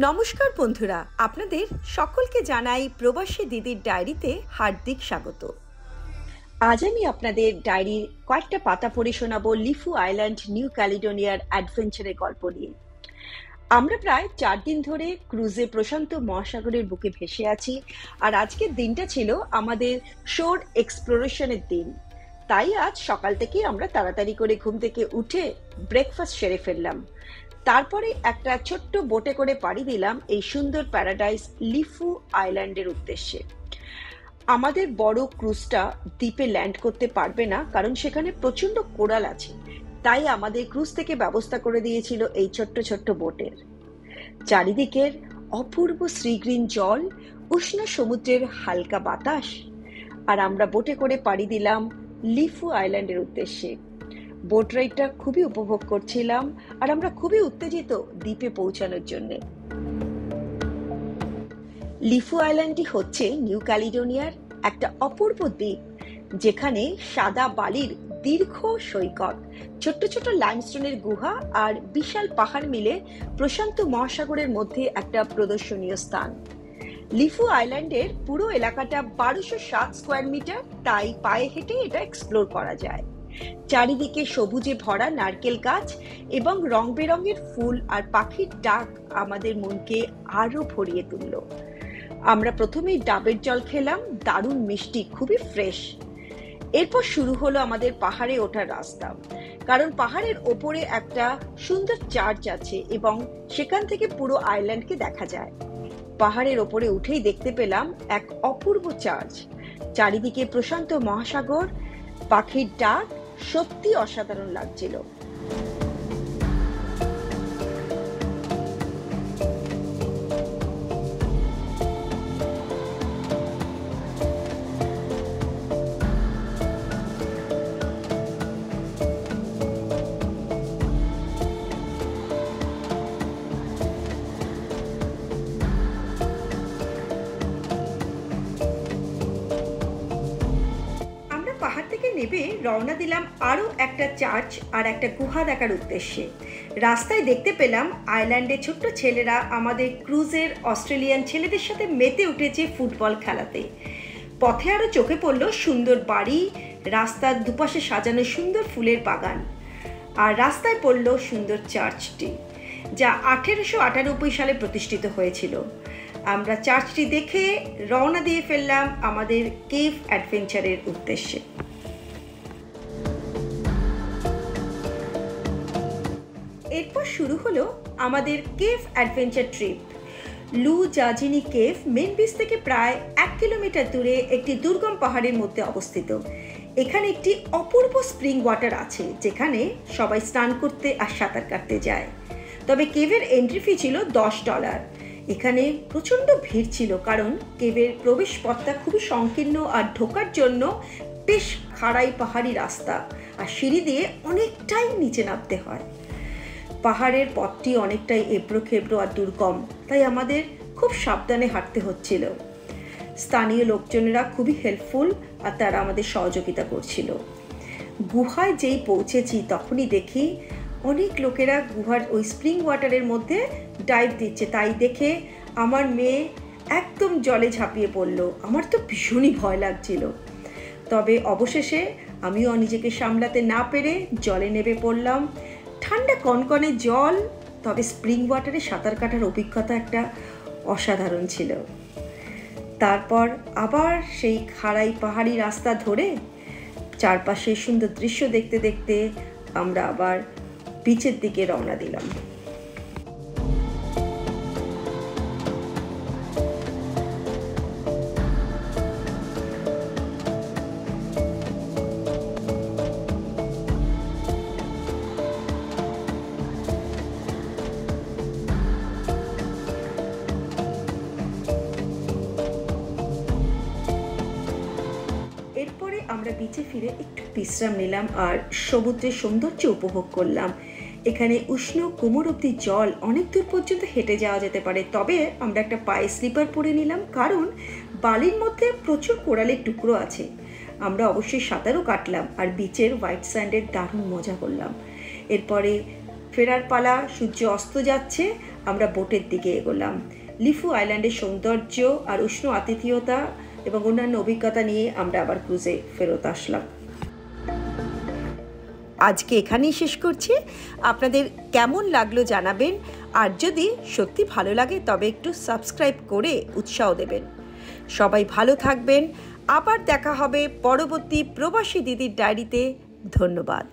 নমস্কার বন্ধুরা, আপনাদের সকলকে জানাই প্রবাসী দিদির ডায়েরিতে হার্দিক স্বাগত। আজ আমি আপনাদের ডায়েরির কয়েকটা পাতা পড়ে শোনাবো লিফু আইল্যান্ড, নিউ ক্যালিডোনিয়ার অ্যাডভেঞ্চারের গল্প নিয়ে। আমরা প্রায় 4 দিন ধরে ক্রুজে প্রশান্ত মহাসাগরের বুকে ভেসে আছি, আর আজকের দিনটা ছিল আমাদের শোর এক্সপ্লোরেশনের দিন। তাই আজ সকাল থেকেই আমরা তাড়াতাড়ি করে ঘুম থেকে উঠে ব্রেকফাস্ট সেরে ফেললাম। তারপরে একটা ছোট্ট বোটে করে পাড়ি দিলাম এই সুন্দর প্যারাডাইস লিফু আইল্যান্ডের উদ্দেশ্যে। আমাদের বড় ক্রুজটা দ্বীপে ল্যান্ড করতে পারবে না, কারণ সেখানে প্রচন্ড কোরাল আছে। তাই আমাদের ক্রুজ থেকে ব্যবস্থা করে দিয়েছিল এই ছোট্ট ছোট্ট বোটের। চারিদিকের অপূর্ব শ্রীগ্রীন জল, উষ্ণ সমুদ্রের হালকা বাতাস, আর আমরা বোটে করে পাড়ি দিলাম লিফু আইল্যান্ডের উদ্দেশ্যে। বোট রাইডটা খুবই উপভোগ করছিলাম, আর আমরা খুবই উত্তেজিত দ্বীপে পৌঁছানোর জন্য। লিফু আইল্যান্ডটি হচ্ছে নিউ ক্যালিডোনিয়ার একটা অপূর্ব দ্বীপ, যেখানে সাদা বালির দীর্ঘ সৈকত, ছোট্ট ছোট লাইমস্টোনের গুহা আর বিশাল পাহাড় মিলে প্রশান্ত মহাসাগরের মধ্যে একটা প্রদর্শনীয় স্থান। লিফু আইল্যান্ডের পুরো এলাকাটা 1207 স্কোয়ার মিটার, তাই পায়ে হেঁটে এটা এক্সপ্লোর করা যায়। চারিদিকে সবুজে ভরা নারকেল গাছ এবং রং বেরঙের ফুল আর পাখির ডাক আমাদের মনকে আরো ভরিয়ে তুলল। আমরা প্রথমেই ডাবের জল খেলাম, দারুণ মিষ্টি, খুবই ফ্রেশ। এরপর শুরু হলো আমাদের পাহাড়ে ওঠার রাস্তা, কারণ পাহাড়ের ওপরে একটা সুন্দর চার্চ আছে এবং সেখান থেকে পুরো আইল্যান্ডকে দেখা যায়। পাহাড়ের ওপরে উঠেই দেখতে পেলাম এক অপূর্ব চার্চ। চারিদিকে প্রশান্ত মহাসাগর, পাখির ডাক, সত্যি অসাধারণ লাগছিল। পাহাড় থেকে নেমে রওনা দিলাম আরো একটা চার্চ আর একটা গুহা দেখার উদ্দেশ্যে। রাস্তায় দেখতে পেলাম আইল্যান্ডের ছোট্ট ছেলেরা আমাদের ক্রুজের অস্ট্রেলিয়ান ছেলেদের সাথে মেতে উঠেছে ফুটবল খেলাতে। পথে আরো চোখে পড়লো সুন্দর বাড়ি, রাস্তার দুপাশে সাজানো সুন্দর ফুলের বাগান, আর রাস্তায় পড়লো সুন্দর চার্চটি, যা 1898 সালে প্রতিষ্ঠিত হয়েছিল। আমরা চার্চটি দেখে রওনা দিয়ে ফেললাম আমাদের কেভ অ্যাডভেঞ্চারের উদ্দেশ্যে। এরপর শুরু হলো আমাদের কেভ অ্যাডভেঞ্চার ট্রিপ। লু জাজিনি কেভ মেন বিচ থেকে প্রায় 1 কিলোমিটার দূরে একটি দুর্গম পাহাড়ের মধ্যে অবস্থিত। এখানে একটি অপূর্ব স্প্রিং ওয়াটার আছে, যেখানে সবাই স্নান করতে আর সাঁতার কাটতে যায়। তবে কেভের এন্ট্রি ফি ছিল $10। এখানে প্রচণ্ড ভিড় ছিল, কারণ কেভের প্রবেশ পথটা খুবই সংকীর্ণ আর ঢোকার জন্য বেশ খাড়াই পাহাড়ি রাস্তা, আর সিঁড়ি দিয়ে অনেকটাই নিচে নামতে হয়। পাহাড়ের পথটি অনেকটাই এবড়ো খেবড়ো আর দুর্গম, তাই আমাদের খুব সাবধানে হাঁটতে হচ্ছিল। স্থানীয় লোকজনেরা খুবই হেল্পফুল, আর তারা আমাদের সহযোগিতা করছিল। গুহায় যেই পৌঁছেছি তখনই দেখি অনেক লোকেরা গুহার ওই স্প্রিং ওয়াটারের মধ্যে ডাইভ দিচ্ছে। তাই দেখে আমার মেয়ে একদম জলে ঝাঁপিয়ে পড়ল। আমার তো ভীষণই ভয় লাগছিল, তবে অবশেষে আমিও নিজেকে সামলাতে না পেরে জলে নেমে পড়লাম। ঠান্ডা কনকনে জল, তবে স্প্রিং ওয়াটারে সাঁতার কাটার অভিজ্ঞতা একটা অসাধারণ ছিল। তারপর আবার সেই খাড়াই পাহাড়ি রাস্তা ধরে চারপাশে সুন্দর দৃশ্য দেখতে দেখতে আমরা আবার বিচের দিকে রওনা দিলাম। এরপরে আমরা বিচে ফিরে একটু বিশ্রাম নিলাম আর সমুদ্রের সৌন্দর্য উপভোগ করলাম। এখানে উষ্ণ কোমর অবধি জল, অনেক দূর পর্যন্ত হেঁটে যাওয়া যেতে পারে, তবে আমরা একটা পায়ে স্লিপার পরে নিলাম, কারণ বালির মধ্যে প্রচুর কোরালের টুকরো আছে। আমরা অবশ্যই সাঁতারও কাটলাম আর বিচের হোয়াইট স্যান্ডের দারুণ মজা করলাম। এরপরে ফেরার পালা, সূর্য অস্ত যাচ্ছে, আমরা বোটের দিকে এগোলাম। লিফু আইল্যান্ডের সৌন্দর্য আর উষ্ণ আতিথেয়তা এবং অন্যান্য অভিজ্ঞতা নিয়ে আমরা আবার ক্রুজে ফেরত আসলাম। আজকে এখানেই শেষ করছি। আপনাদের কেমন লাগলো জানাবেন, আর যদি সত্যি ভালো লাগে তবে একটু সাবস্ক্রাইব করে উৎসাহ দেবেন। সবাই ভালো থাকবেন। আবার দেখা হবে পরবর্তী প্রবাসী দিদির ডায়েরিতে। ধন্যবাদ।